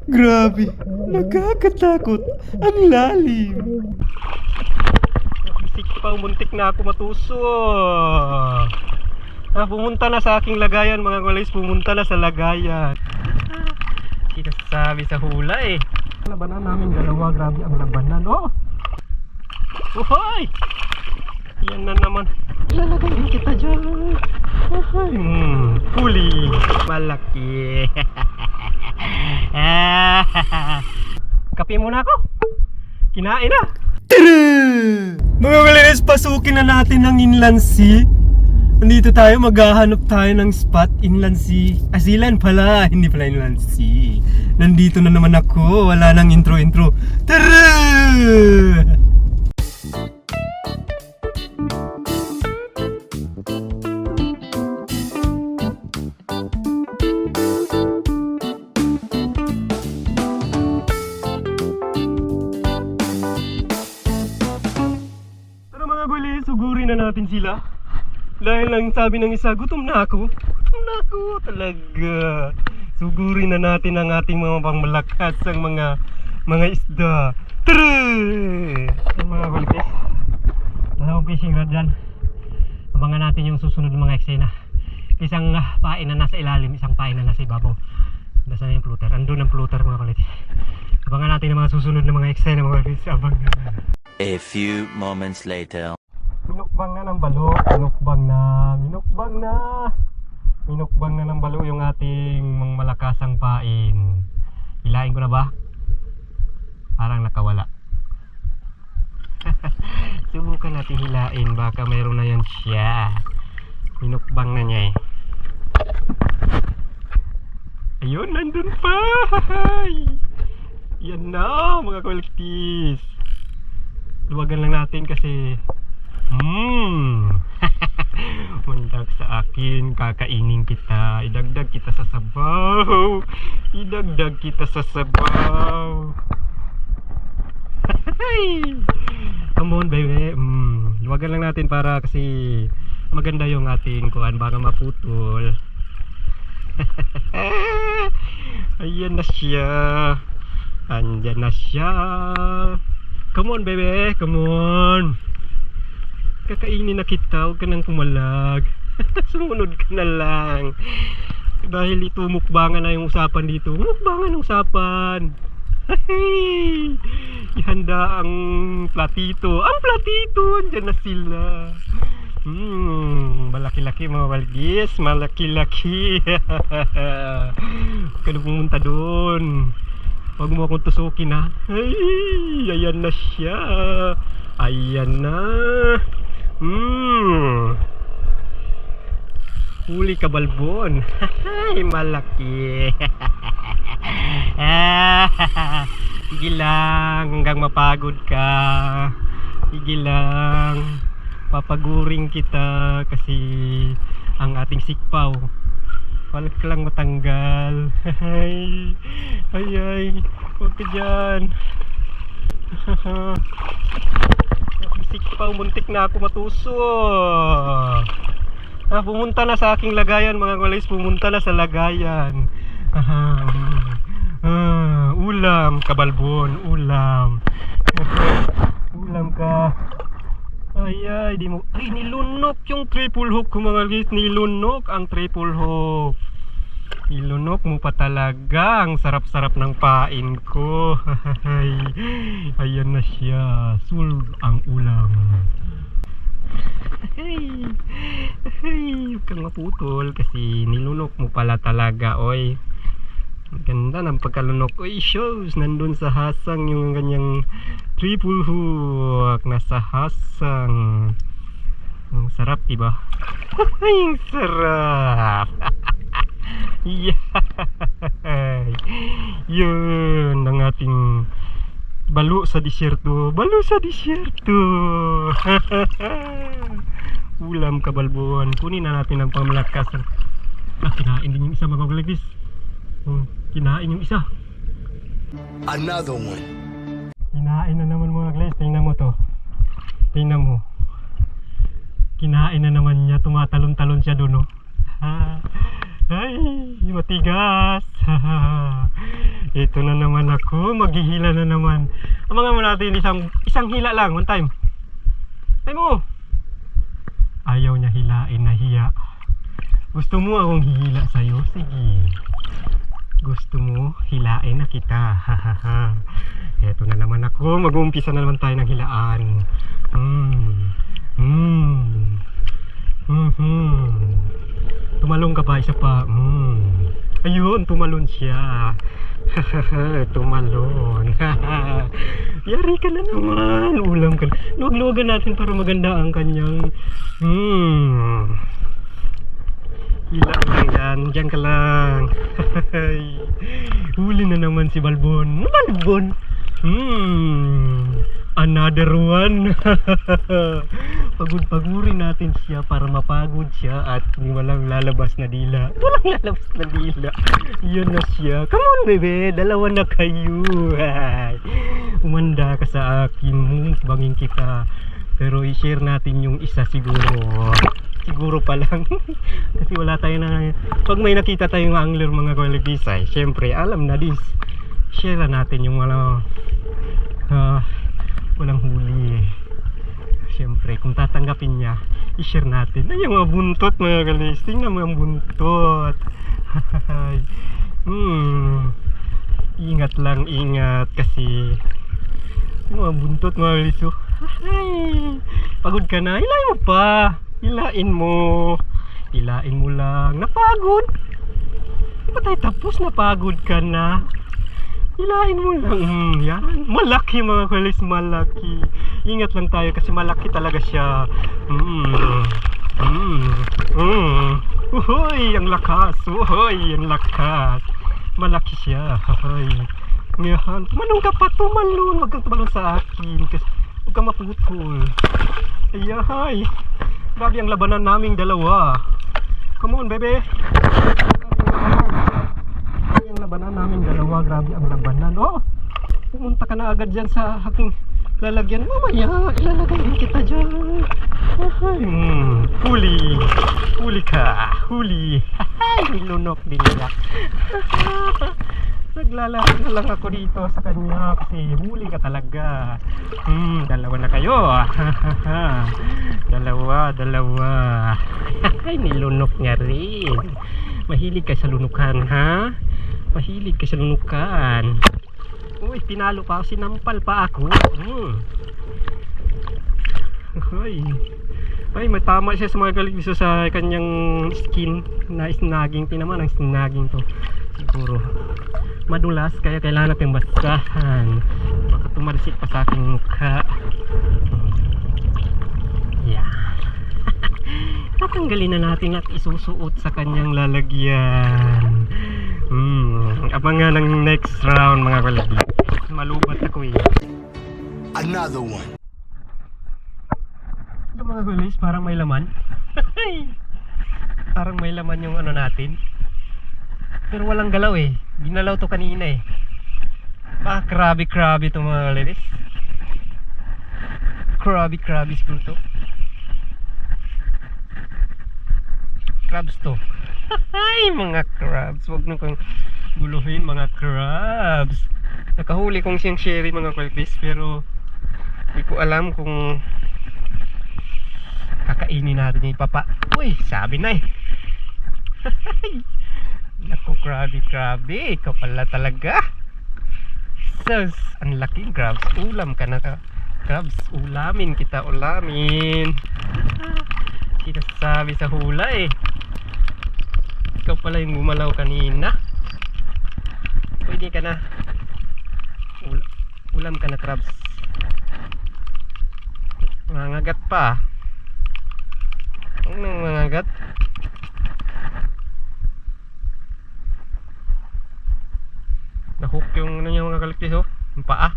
Grabe, nakakatakot. Ang lalim. Isik pa, muntik na ako matuso. Pumunta na sa aking lagayan mga guys. Pumunta na sa lagayan. Kita sabi sa hula eh. Labanan namin dalawa. Grabe ang labanan. Oh! Uhoy! Yan na naman. Ilalagayin kita dyan. Huli. Malaki. Kape muna ako. Kinain na. Tara! Mga kalinis, pasukin na natin ang inland sea. Nandito tayo, maghahanap tayo ng spot. Inland sea. Asilan pala, hindi pala inland sea. Nandito na naman ako. Wala nang intro-intro. Tara! Sugurin na natin sila. Dahil lang sabi ng isa, gutom na ako. Gutom na ako talaga. Sugurin na natin ang ating mga pangmalakas ang mga isda. Tara! Yung mga kulitis. Dalawang fishing rod dyan. Abangan natin yung susunod ng mga eksena. Isang pain na nasa ilalim, isang pain na nasa ibabaw. Nasa yung floater. Andun ang floater mga kulitis. Abangan natin ang mga susunod ng mga eksena mga kulitis. Abangan. A few moments later. Minukbang na ng balo, minukbang na ng balo yung ating mga malakasang pain. Hilain ko na ba? Parang nakawala. Subukan natin hilain, baka mayroon na yan siya. Minukbang na niya eh. Ayun, nandun pa. Yan na mga kolektis. Luwagan lang natin kasi mandag sa akin, kakainin kita. Idagdag kita sa sabaw. Idagdag kita sa sabaw. Come on baby. Luwagan lang natin para kasi maganda yung ating kuan, baka maputol. Ayan na siya. Andyan na siya. Come on baby, come on. Kakainin na kita, huwag ka nang kumalag. Sumunod ka na lang. Dahil ito mukbangan na yung usapan dito. Mukbangan ang usapan. Ihanda ang platito. Ang platito, andyan na sila. Malaki-laki mga walgis. Malaki-laki. Huwag ka na pumunta doon. Huwag mo akong tusukin ha. Ay, ayan na siya. Ayan na. Huli kabalbon. Ay, malaki. Sige lang hanggang mapagod ka. Sige lang. Papaguring kita kasi ang ating sikpaw wala ka lang matanggal. Ay, huwag ka dyan. Sikpaw, muntik na ako matuso. Pumunta na sa aking lagayan mga guys. Pumunta na sa lagayan. Ulam, kabalbon, ulam. Ulam ka. Ay, di mo. Ay, nilunok yung triple hook ko mga guys. Nilunok ang triple hook. Nilunok mo pa talaga. Ang sarap-sarap ng pain ko. Ayan na siya. Sul ang ulam. Huwag kang maputol kasi nilunok mo pala talaga. Oy, ganda ng pagkalunok. Oy, shows. Nandun sa hasang yung ganyang triple hook. Nasa hasang. Ang sarap diba? Ang sarap. Yun ang ating balo sa disyerto. Balo sa disyerto. Ulam kabalbon. Kunin na natin ang pamalakas. Kinain din yung isa mga kalagis. Kinain yung isa. Another one. Kinain na naman mga kalagis. Tingnan mo to. Tingnan mo. Kinain na naman niya. Tumatalon-talon siya doon, no? Ay, matigas. Ito na naman ako, maghihila na naman. Abangan mo natin isang hila lang, one time. Time mo. Ayaw niya hilain, nahiya. Gusto mo akong hihila sa'yo? Sige. Gusto mo hilain na kita. Ito na naman ako, mag-uumpisa na naman tayo ng hilaan. Tumalong ka pa, isa pa. Ayun, tumalon siya. Tumalon. Yari ka na naman. Ulam ka. Luwag-luwagan natin para maganda ang kanyang hila lang yan. Diyan ka lang. Huli na naman si Balbon. Balbon. Another one. Pagod-pagurin natin siya para mapagod siya at walang lalabas na dila. Walang lalabas na dila. Yan na siya. Come on, bebe. Dalawa na kayo. Umanda ka sa akin. Bangin kita. Pero i-share natin yung isa siguro. Siguro pa lang. Kasi wala tayo na. Pag may nakita tayong angler mga kwalibisay, syempre alam na this. Share natin yung walang huli. Siyempre, kung tatanggapin niya, i-share natin. Ay, yung mga buntot mga kalis. Tingnan mo yung buntot. Ingat lang, ingat. Kasi yung mga buntot mga kalis. Pagod ka na, hilain mo pa. Hilain mo. Hilain mo lang. Napagod. Di ba tayo tapos? Napagod ka na. Hilain mo lang. Yan. Malaki mga kalis, malaki. Ingat lang tayo kasi malaki talaga siya. Uhoy, ang lakas. Uhoy, ang lakas. Malaki siya. Ngayon, tumalong ka pa, tumalong. Huwag kang tumalong sa akin. Kasi huwag kang maputol. Ayahay. Grabe ang labanan naming dalawa. Come on, bebe. Ang labanan naming dalawa. Grabe ang labanan. Oh, pumunta ka na agad dyan sa aking lalagyan. Mamaya, ilalagay din kita dyan. Huli. Huli ka. Huli. Nilunok din niya. Naglalaro na lang ako dito sa kanya kasi huli ka talaga. Dalawa na kayo. Dalawa. Ay, nilunok niya rin. Mahilig ka sa lunukan, ha? Mahilig ka sa lunukan. Uy, pinalo pa ako. Sinampal pa ako. Ay, matama siya sa mga galigso sa kanyang skin na snagging. Tinaman ang snagging to. Siguro madulas kaya kailangan natin basahan. Baka tumalsik pa sa aking mukha. Yeah. Tatanggalin na natin at isusuot sa kanyang lalagyan. Abangan ng next round mga kalagi. Malubat ako eh. Another one. Ito mga gulis, parang may laman. Parang may laman yung ano natin. Pero walang galaw eh. Ginalaw to kanina eh. Krabi to mga gulis. Krabi siguro to. Crabs to. Ay, mga crabs. Huwag nyo kang guluhin mga crabs. Nakahuli kong siyang sherry mga kwalpis. Pero hindi ko alam kung kakainin natin yung papa. Uy, sabi na eh. Naku, krabi. Ikaw pala talaga. Sus, ang laking crabs. Ulam ka na ka. Crabs, ulamin kita. Kita sabi sa hula eh. Ikaw pala yung gumalaw kanina. Pwede ka na. Ulam ka na crabs. Mangagat pa. Huwag nang mangagat. Nahook yung ano niya mga kaliktis oh. Yung paa.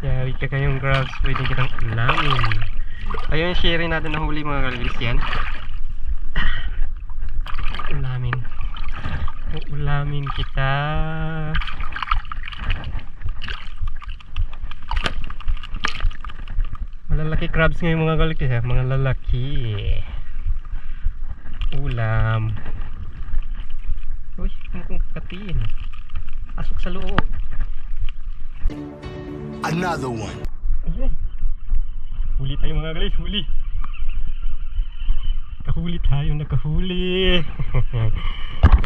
Yari ka kayong crabs. Pwede kitang ulamin. Ayun yung sharing natin na huli mga kaliktis yan. Ulamin kita. Malalaki crabs ngayon mga kaliktis ha. Mga lalaki. Ulam. Uy, mukhang katiin. Pasok sa loob. Another one. Ayan. Huli tayo mga guys, huli. Nakahuli tayo, nakahuli.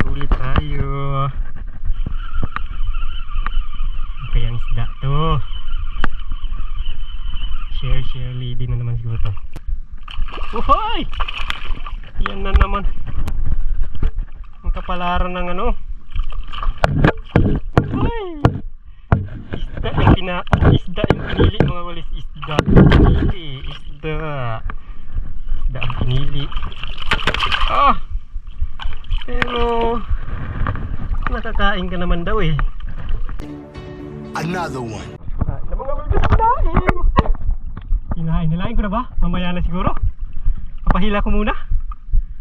Huli tayo. Okay, ang isda to. Share lady na naman siguro to. Uhoy! Yan na naman. Ang kapalaran ng ano. Uy! Isda yung pinili mga walis. Isda ang pinili. Ah! Pero nakakain ka naman daw eh. Another one. Kinain ko na ba? Mamaya na siguro. Papahila ko muna.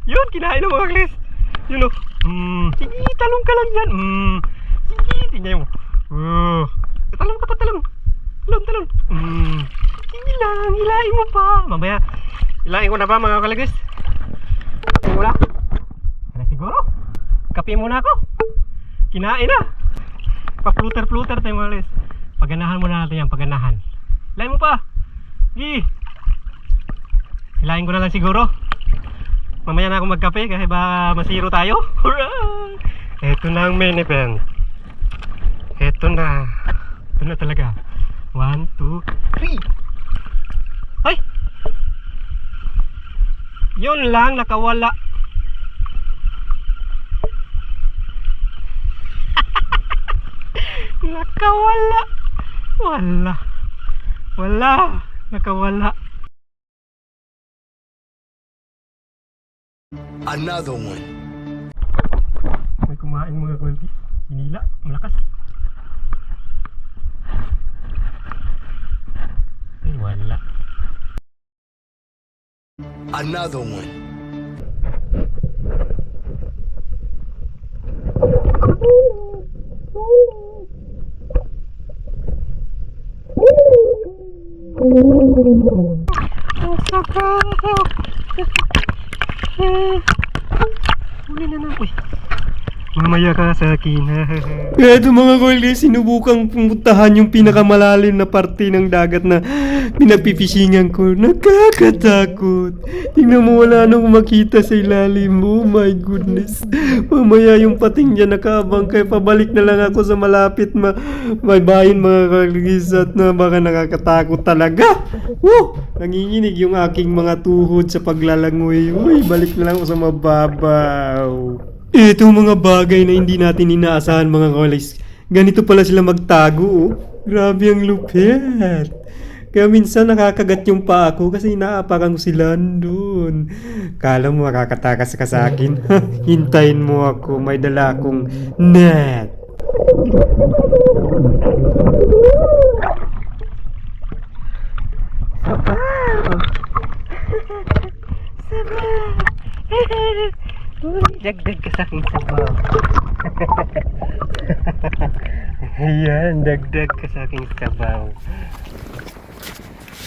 Yun, kinain na mga klis. Yun o. Sige, talong ka lang yan. Sige, tingnan mo. Talong ka pa, talong. Talong. Sige lang, hilain mo pa. Mamaya, hilain ko na ba mga kalagis? Hilain mo na. Ano siguro? Kape muna ako. Kinain na. Pa-pluter tayo mga kalagis. Paganahan muna natin yan, paganahan. Hilain mo pa. Sige. Hilain ko na lang siguro. Mamaya na ako magkape kasi baka masiro tayo. Alright. Ito na ang main event. Ito na talaga. 1, 2, 3. Ay! Yun lang, nakawala. Nakawala. Wala. Nakawala. Another one. May kumain mga kulti. Hinila, malakas. Ay, wala. Another one. Ang sarap. Huli na na. Uy. Mamaya ka sa akin. Ito mga kulti, sinubukang pumuntahan yung pinakamalalim na parte ng dagat na pinapipishingan ko. Nakakatakot. Tingnan mo, wala nang makita sa ilalim. Oh my goodness. Mamaya yung pating dyan nakabang kaya pabalik na lang ako sa malapit may bayan mga kaligis at na baka nakakatakot talaga. Nanginginig yung aking mga tuhod sa paglalangoy. Uy, balik na lang ako sa mababaw. Ito mga bagay na hindi natin inaasahan mga kaligis. Ganito pala sila magtago. Oh. Grabe ang lupit. Kaya minsan nakakagat yung paa ko kasi inaapakan ko sila doon. Kala mo makakatakas ka sa akin? Hintayin mo ako, may dala akong net. Dagdag ka sa aking sabaw. Ayan, dagdag ka sa aking sabaw.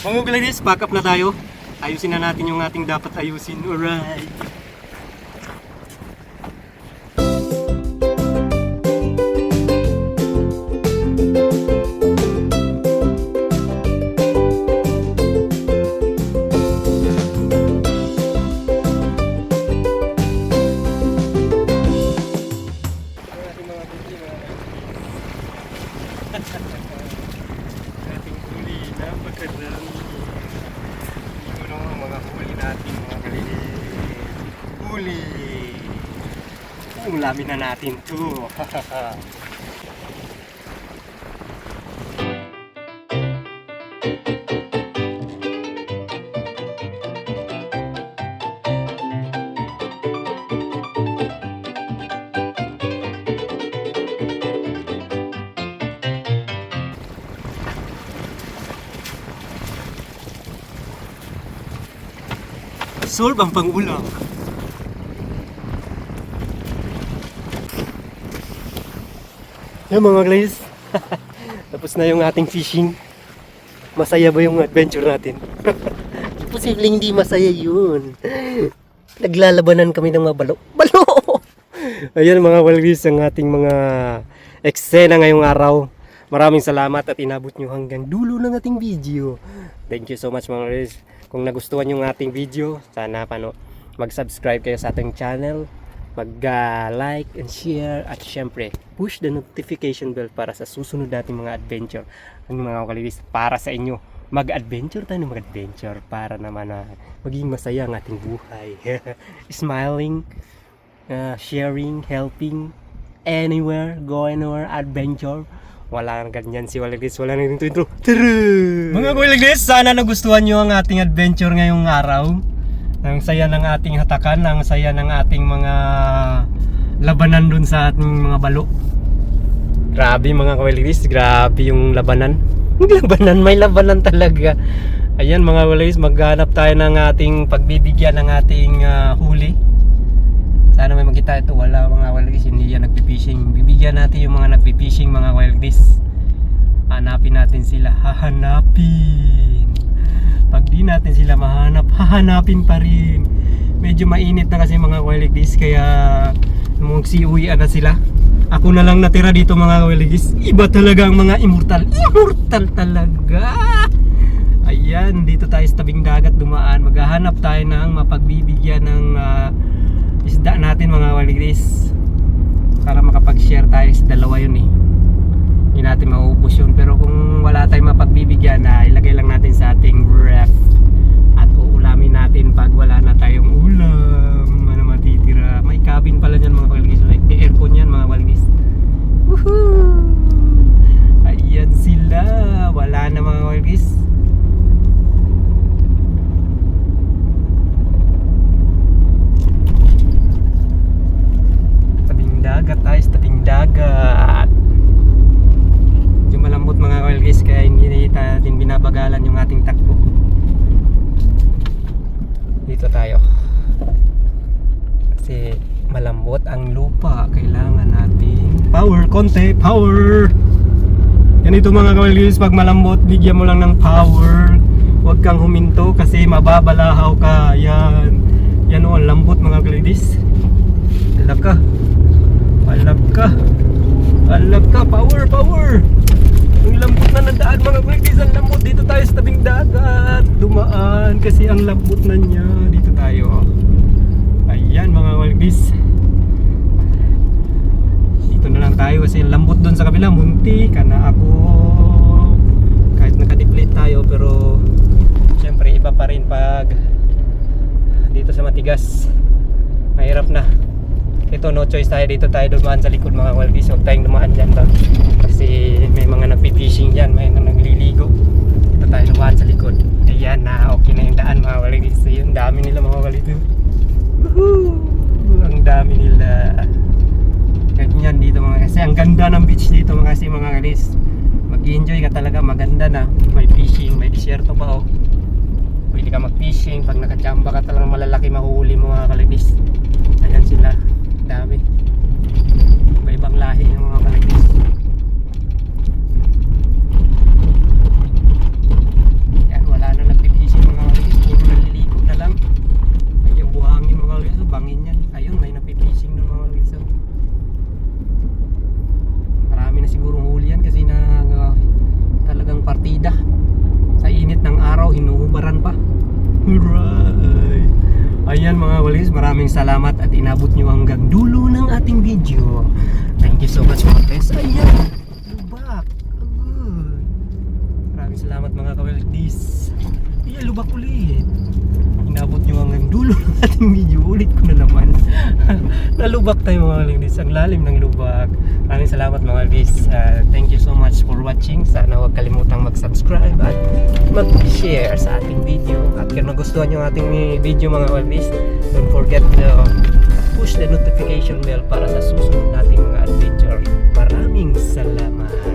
Mga kalagis, back up na tayo. Ayusin na natin yung ating dapat ayusin. Alright. Ating huli, napakadami. Siguro mga huli natin mga kalagis. Huli! Ulamin na natin to. Solve ang pangulam. Yan mga guys. Tapos na yung ating fishing. Masaya ba yung adventure natin? Posibleng hindi masaya yun. Naglalabanan kami ng mga balo. Balo! Ayan mga walrus ang ating mga eksena ngayong araw. Maraming salamat at inabot nyo hanggang dulo ng ating video. Thank you so much mga walrus. Kung nagustuhan yung ating video, sana mag-subscribe kayo sa ating channel, mag-like and share, at syempre push the notification bell para sa susunod nating mga adventure. Ang mga walrus, para sa inyo, mag-adventure tayo, mag-adventure para naman maging masaya ang ating buhay. Smiling, sharing, helping, anywhere, go anywhere, adventure. Wala nang ganyan si Walagdis, wala nang intro. Mga Walagdis, sana nagustuhan nyo ang ating adventure ngayong araw. Ang saya ng ating hatakan, ang saya ng ating mga labanan dun sa ating mga balo. Grabe mga Walagdis, grabe yung labanan. Labanan, may labanan talaga. Ayan mga Walagdis, maghanap tayo ng ating pagbibigyan ng ating huli. Sana may makita ito. Wala mga Walagdis, hindi yan nagpipishing. Bibigyan natin yung mga nagpipishing mga Walagdis. Hanapin natin sila. Hahanapin. Pag di natin sila mahanap, hahanapin pa rin. Medyo mainit na kasi mga Walagdis, kaya magsiuwian na sila. Ako na lang natira dito mga Walagdis. Iba talaga ang mga immortal. Immortal talaga. Ayan, dito tayo sa tabing dagat dumaan. Maghahanap tayo ng mapagbibigyan ng isda natin mga Walagdis, para makapag-share tayo sa dalawa yun eh. Hindi natin mauubos yun, pero kung wala tayong mapagbibigyan na ilagay lang natin sa ating ref at uulamin natin pag wala na tayong ulam. Ano matitira, may cabin pala dyan mga Walagdis, like the aircon yan mga Walagdis. Woohoo! Ayan sila, wala na mga Walagdis. Dagat tayo sa tabing dagat. Yung malambot mga Walagdis, kaya hindi natin binabagalan yung ating takbo. Dito tayo kasi malambot ang lupa. Kailangan natin power, konti power. Yan ito mga Walagdis, pag malambot bigyan mo lang ng power. Huwag kang huminto kasi mababalahaw ka. Yan o, ang lambot mga Walagdis. Alaka, alak ka, power, power. Ang lambot na ng daan mga Walagdis, ang lambot. Dito tayo sa tabing dagat dumaan kasi ang lambot na niya. Dito tayo. Ayan mga Walagdis, dito na lang tayo kasi ang lambot dun sa kabila. Munti ka na ako kahit nakadiplit tayo, pero syempre iba pa rin pag dito sa matigas. Mahirap na. Ito, no choice tayo, dito tayo dumaan sa likod mga Walagdis. Huwag tayong dumaan dyan ba, kasi may mga nagpipishing dyan, may mga nagliligo. Dito tayo dumaan sa likod. Ayan na, okay na yung daan mga Walagdis. Ayun, dami nila mga Walagdis. Woohoo! Ang dami nila. Ganyan dito mga, kasi ang ganda ng beach dito mga kasi mga Walagdis. Mag-enjoy ka talaga, maganda na. May fishing, may disyerto pa oh. Pwede ka mag-fishing, pag nakachamba ka talagang malalaki mahuhuli mo mga Walagdis. Ayan sila, dami. Iba-ibang lahi ng mga Walagdis. Yan, wala na nagpipishing mga Walagdis, puro naliligo na lang. Ay, yung buhangin mga Walagdis, bangin yan. Ayun, may nagpipishing ng mga Walagdis. Marami na sigurong huli yan kasi talagang partida. Sa init ng araw, hinuhubaran pa. Alright. Ayan mga Walagdis, maraming salamat at inabot nyo hanggang dulo ng ating video. Thank you so much mga guys. Ayan, lubak. Agad. Maraming salamat mga Walagdis. Ayan, lubak ulit. Inabot nyo hanggang dulo ng ating video. Ulit ko na naman. Nalubak tayo mga Walagdis. Ang lalim ng lubak. Maraming salamat mga Walagdis. Thank you so much for watching. Sana huwag kalimutang mag-subscribe at mag-share sa ating video. At kung nagustuhan nyo ating video mga Walagdis, don't forget to push the notification bell para sa susunod nating mga adventure. Maraming salamat.